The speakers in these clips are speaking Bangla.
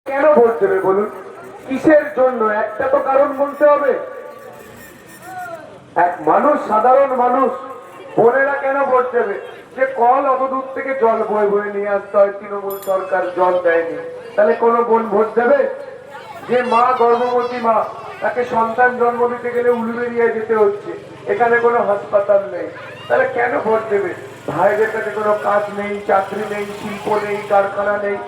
কেন ভোট দেবে বলুন? কিসের জন্য? একটা তো কারণ বলতে হবে। এক মানুষ, সাধারণ মানুষ, বোনেরা কেন ভোট দেবে? যে কল অত দূর থেকে জল বয়ে বয়ে নিয়ে আসতে হয়, তৃণমূল সরকার জল দেয়নি, তাহলে কোনো বোন ভোট দেবে? যে মা, গর্ভবতী মা, তাকে সন্তান জন্ম দিতে গেলে উলুবেরিয়া যেতে হচ্ছে, এখানে কোনো হাসপাতাল নেই, তাহলে কেন ভোট দেবে? ভাইদের কাছে কোনো কাজ নেই, চাকরি নেই, শিল্প নেই, কারখানা নেই।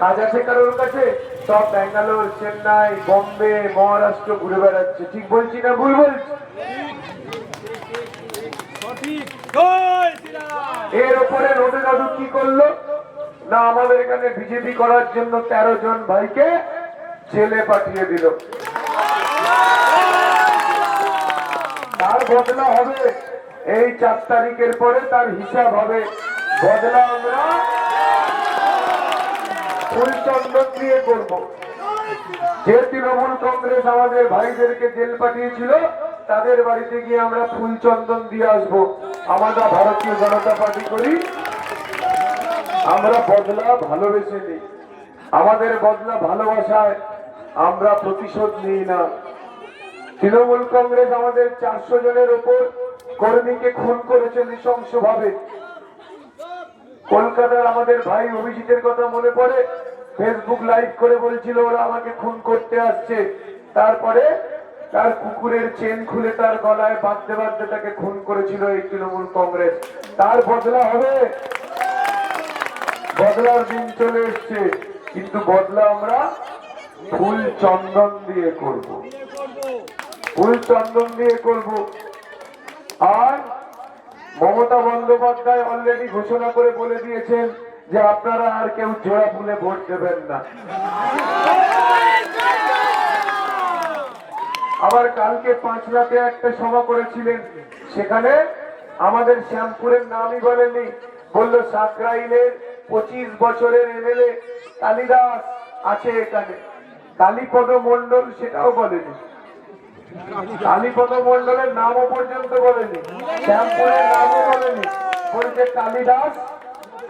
কাজ আছে কারোর কাছে? সব ব্যাঙ্গালোর, চেন্নাই, বম্বে, মহারাষ্ট্র ঘুরে বেড়াচ্ছে। ঠিক বলছি না ভুল বলছি? এর উপরে নোটে দাদু কি করলো না, আমাদের এখানে বিজেপি করার জন্য 13 জন ভাইকে জেলে পাঠিয়ে দিল। তার বদলা হবে এই 4 তারিখের পরে, তার হিসাব হবে। বদলা আমরা ফুলচন্দন দিয়ে করব। যে তৃণমূল কংগ্রেস আমাদের ভাইদেরকে জেল পাঠিয়েছিল, তাদের বাড়িতে গিয়ে আমরা ফুলচন্দন দিয়ে আসবো। আমরা ভারতীয় জনতা পার্টি করি, আমরা বদলা ভালোবেসে নিই। আমাদের বদলা ভালোবাসায়, আমরা প্রতিশোধ নিই না। তৃণমূল কংগ্রেস আমাদের 400 জনের উপর কর্মীকে খুন করেছে নৃশংসভাবে। কলকাতার আমাদের ভাই অভিজিতের কথা মনে পড়ে, ফেসবুক লাইভ করে বলছিল ওরা আমাকে খুন করতে আসছে। তারপরে তার কুকুরের চেন খুলে তার গলায় বাঁধতে বাঁধতে তাকে খুন করেছিল এই তৃণমূল কংগ্রেস। তার বদলা হবে। বদলার দিন চলে এসছে, কিন্তু বদলা আমরা ফুল চন্দন দিয়ে করব। ফুল চন্দন দিয়ে করব। আর মমতা বন্দ্যোপাধ্যায় অলরেডি ঘোষণা করে বলে দিয়েছেন যে আপনারা আর কেউ জোড়া ফুলে ভোট দেবেন না। আবার কালকে 5 রাতে একটা সভা করেছিলেন, সেখানে আমাদের শ্যামপুরের নামই বলেনি, বললো সাকরাইলের 25 বছরের এমএলএ কালিদাস আছে এখানে। কালীপদ মন্ডল সেটাও বলেনি, কালীপদ মন্ডলের নামও পর্যন্ত বলেনি, শ্যামপুরের নামও বলেনি। বলছে কালিদাস,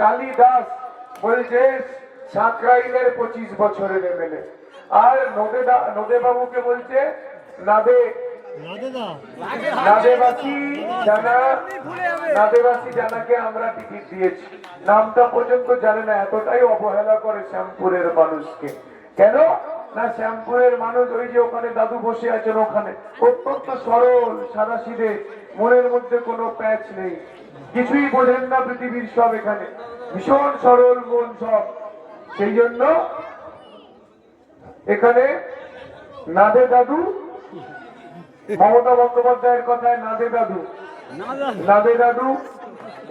কালিদাস বলছে সাকরাইলের 25 বছরের এমএলএ। আর নদে বাবুকে বলছে নাদেবাসী জানাকে আমরা টিকিট দিয়েছি। নামটা পর্যন্ত জানে না, এতটাই অবহেলা করে শ্যামপুরের মানুষকে। কেন না, শ্যামপুরের মানুষ ওই যে ওখানে দাদু বসে আছেন, ওখানে অত্যন্ত সরল সাদাসিধে, মনের মধ্যে কোনো প্যাচ নেই, কিছুই বোঝেন না পৃথিবীর সব, এখানে ভীষণ সরল মন সব। সেই জন্য এখানে নাদে দাদু, মমতা বন্দ্যোপাধ্যায়ের কথায় নাদে দাদু, নাদে দাদু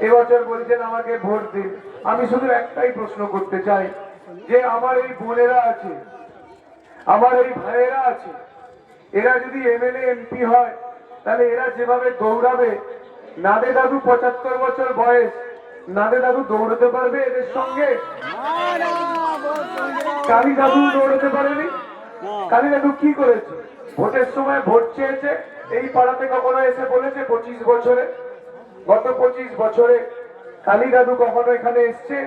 এবছর বলছেন আমাকে ভোট দিন। আমি শুধু একটাই প্রশ্ন করতে চাই, যে আমার এই বোনেরা আছে, আমার এই ভাইয়েরা আছে, এরা যদি এমএলএ এমপি হয়, তাহলে এরা যেভাবে দৌড়াবে, নাদে দাদু 75 বছর বয়স, নাদে দাদু দৌড়াতে পারবে এদের সঙ্গে? কালী দাদু দৌড়াতে পারেনি। কালী দাদু কি করেছে? ভোটের সময় ভোট চেয়েছে, এই পাড়াতে কখনো এসে বলেছে 25 বছরে? গত 25 বছরে কালী দাদু কখনো এখানে এসছে?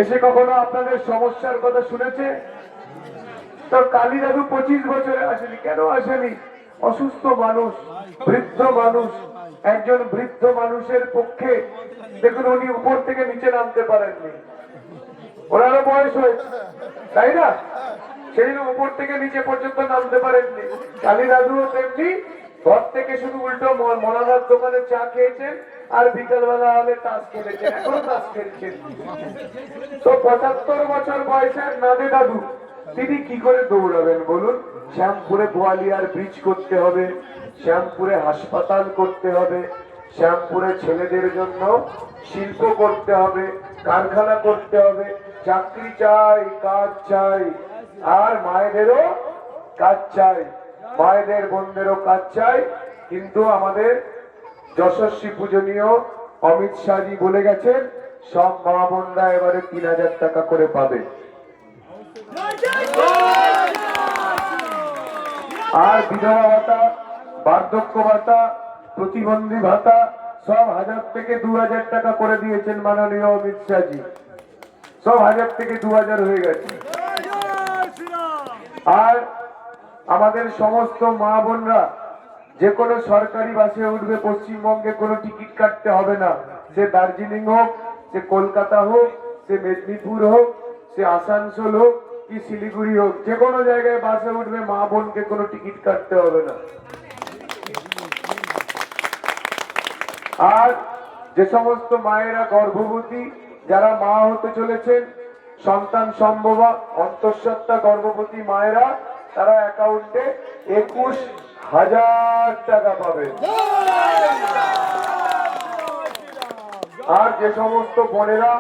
এসে কখনো আপনাদের সমস্যার কথা শুনেছে? তো কালী দাদু 25 বছরে আসেনি। কেন আসেনি? অসুস্থ মানুষ, বৃদ্ধ মানুষ, একজন বৃদ্ধ মানুষের পক্ষে দেখুন উনি উপর থেকে নিচে নামতে পারেননি, ওনারও বয়স হয়েছে, তাই না? সেই উপর থেকে নিচে পর্যন্ত নামতে পারেননি। কালী দাদুও তেমনি ঘর থেকে শুধু উল্টো মনানার দোকানে চা খেয়েছেন আর বিকালবেলা হলে তাস খেলেছেন, এখনো তাস খেলছেন। তো 75 বছর বয়সের নাদে দাদু তিনি কি করে দৌড়াবেন বলুন? শ্যামপুরে বোয়ালিয়ার ব্রিজ করতে হবে, শ্যামপুরে হাসপাতাল করতে হবে, শ্যামপুরে ছেলেদের জন্য শিল্প করতে হবে, কারখানা করতে হবে, চাকরি চাই, কাজ চাই, আর মায়েদেরও কাজ চাই, মায়েদের বোনদেরও কাজ চাই। কিন্তু আমাদের যশস্বী পূজনীয় অমিত শাহজি বলে গেছেন সব মা বোনরা এবারে 3000 টাকা করে পাবে। আর বিধবা ভাতা, বার্ধক্য ভাতা, প্রতিবন্ধী ভাতা সব 1000 থেকে 2000 টাকা করে দিয়েছেন মাননীয় অমিত শাহজি। সব 1000 থেকে 2000 হয়ে গেছে। আর আমাদের সমস্ত মা বোনরা যে কোনো সরকারি বাসে উঠবে, পশ্চিমবঙ্গে কোনো টিকিট কাটতে হবে না। সে দার্জিলিং হোক, সে কলকাতা হোক, সে মেদিনীপুর হোক, সে আসানসোল হোক কি শিলিগুড়ি হোক, যে কোনো জায়গায় বাসে উঠবে মা বোনকে কোনো টিকিট কাটতে হবে না। আর যে সমস্ত মায়েরা গর্ভবতী, যারা মা হতে চলেছেন, সন্তান সম্ভবা অন্তঃসত্ত্বা গর্ভবতী মায়েরা, তারা অ্যাকাউন্টে 21,000 টাকা পাবে। আর যে সমস্ত বোনেরা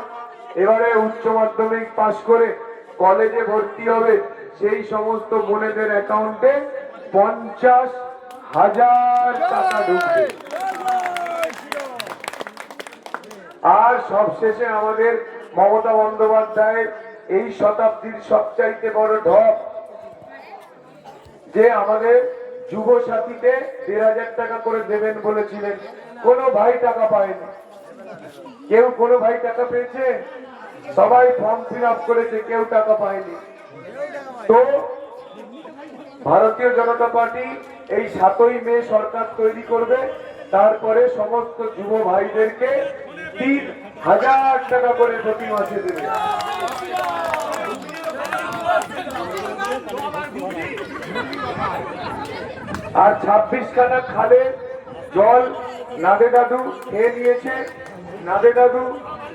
এবারে উচ্চ মাধ্যমিক পাশ করে কলেজে ভর্তি হবে, সেই সমস্ত বোনেদের অ্যাকাউন্টে 50,000 টাকা ঢুকবে। আর সবশেষে আমাদের মমতা বন্দ্যোপাধ্যায়ের এই শতাব্দীর সবচাইতে বড় ঢপ, যে আমাদের যুব সাথীতে 1,500 টাকা করে দেবেন বলেছিলেন, কোনো ভাই টাকা পায়নি। কেউ কোনো ভাই টাকা পেয়েছে? সবাই ফর্ম ফিল আপ করেছে, কেউ টাকা পায়নি। তো ভারতীয় জনতা পার্টি এই 7ই মে সরকার তৈরি করবে, তারপরে সমস্ত যুব ভাইদেরকে 3,000 টাকা করে প্রতি মাসে দেবে। আর 26খানা খালে জল নাদে দাদু খেয়ে নিয়েছে। নাদে দাদু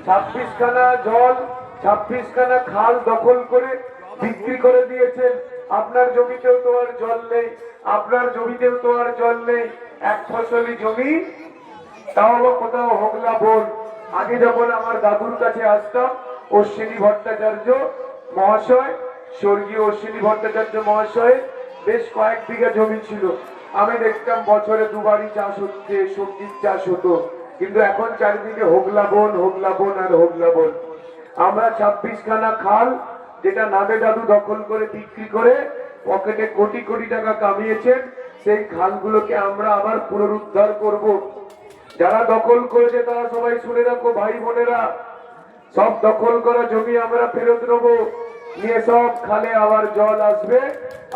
26খানা জল, 26খানা খাল দখল করে বিক্রি করে দিয়েছেন। আপনার জমিতেও তো আর জল নেই, আপনার জমিতেও তো আর জল নেই। এক ফসলি জমি, তাও কোথাও হোগলা বন। আগে যখন আমার দাদুর কাছে আসতাম, অশ্বিনী ভট্টাচার্য মহাশয়, স্বর্গীয় অশ্বিনী ভট্টাচার্য মহাশয় বেশ কয়েক বিঘা জমি ছিল। আমি দেখতাম বছরে দুবারই চাষ হচ্ছে, সবজির চাষ হতো। কিন্তু এখন চারিদিকে হোগলা বন, হোগলা বন আর হোগলা বন। আমরা 26খানা খাল, যেটা নাদে দাদু দখল করে বিক্রি করে পকেটে কোটি কোটি টাকা কামিয়েছেন, সেই খালগুলোকে আমরা আবার পুনরুদ্ধার করব। যারা দখল করেছে তারা সবাই শুনে রাখো ভাই বোনেরা, সব দখল করা জমি আমরা ফেরত নেবো, নিয়ে সব খালে আবার জল আসবে,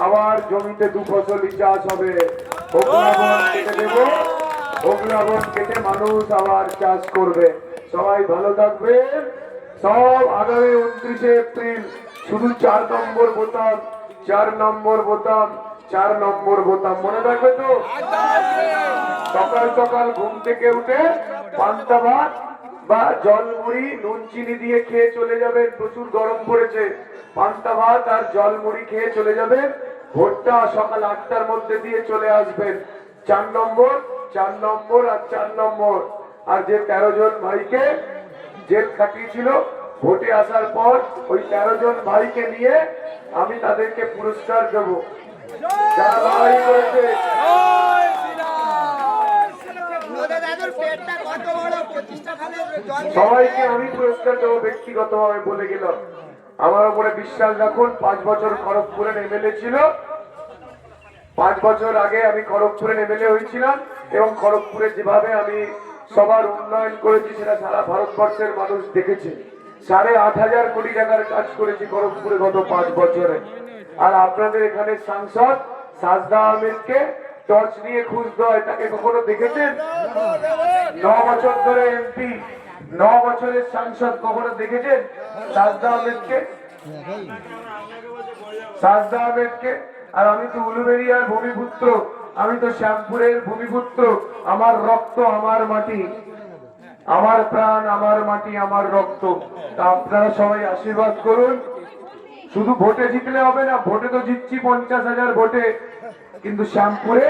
আবার জমিতে 2 ফসলি চাষ হবে। হোগলা বন কেটে দেবো, হোগলা বন কেটে মানুষ আবার চাষ করবে। সবাই ভালো থাকবে। সব আগামী 29শে এপ্রিল শুধু 4 নম্বর বোতাম, 4 নম্বর বোতাম, 4 নম্বর বোতাম, মনে রাখবে তো? সকাল সকাল ঘুম থেকে উঠে পান্তা ভাত বা জল মুড়ি নুন চিনি দিয়ে খেয়ে চলে যাবেন। প্রচুর গরম পড়েছে, পান্তা ভাত আর জল মুড়ি খেয়ে চলে যাবেন। ভোটটা সকাল 8টার মধ্যে দিয়ে চলে আসবেন। 4 নম্বর, 4 নম্বর আর 4 নম্বর। আর যে 13 জন ভাইকে জেল খাটিয়েছিল, ভোটে আসার পর ওই 13 জন ভাইকে নিয়ে আমি তাদেরকে পুরস্কার দেবো। যারা লড়াই করেছে, সবাইকে আমি পুরস্কার দেবো ব্যক্তিগতভাবে বলে গেলাম। আমার উপরে বিশ্বাস রাখুন। 5 বছর খড়গপুরের এমএলএ ছিল, 5 বছর আগে আমি খড়গপুরের এমএলএ হয়েছিলাম, এবং খড়গপুরে যেভাবে আমি সবার উন্নয়ন করেছি সেটা সারা ভারতবর্ষের মানুষ দেখেছে। 8,500 কোটি টাকার কাজ করেছি খড়গপুরে গত 5 বছরে। আর আপনাদের এখানে সাংসদ সাজদা আহমেদকে টর্চ নিয়ে খুঁজতে হয়, তাকে কখনো দেখেছেন? 9 বছর ধরে এমপি, 9 বছরের সাংসদ, কখনো দেখেছেন সাজদা আহমেদকে? সাজদা আহমেদকে। আর আমি তো উলুবেড়িয়ার ভূমিপুত্র, আমি তো শ্যামপুরের ভূমিপুত্র। আমার রক্ত আমার মাটি, আমার প্রাণ আমার মাটি, আমার রক্ত। তা আপনারা সবাই আশীর্বাদ করুন। শুধু ভোটে জিতলে হবে না, ভোটে তো জিতছি 50,000 ভোটে, কিন্তু শ্যামপুরে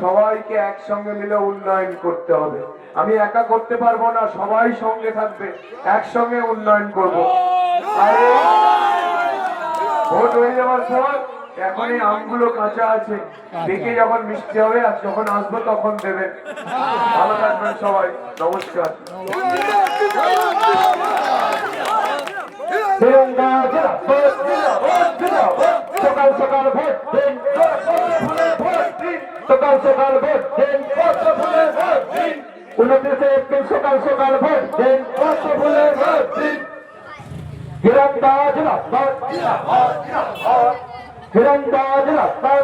সবাইকে একসঙ্গে মিলে উন্নয়ন করতে হবে। আমি একা করতে পারবো না, সবাই সঙ্গে থাকবে, একসঙ্গে উন্নয়ন করব। আর ভোট হয়ে যাওয়ার পর এখন এই আমগুলো কাঁচা আছে, দেখে যখন মিষ্টি হবে, আর যখন আসবো তখন দেবেন। ভালো থাকবেন সবাই, নমস্কার। সকাল সকাল ভোট দিন, সকাল সকাল ভোট দিন, 29শে এপ্রিল সকাল সকাল ভোট দিন, গ্রামটা হিরণবাজ রাস্তায়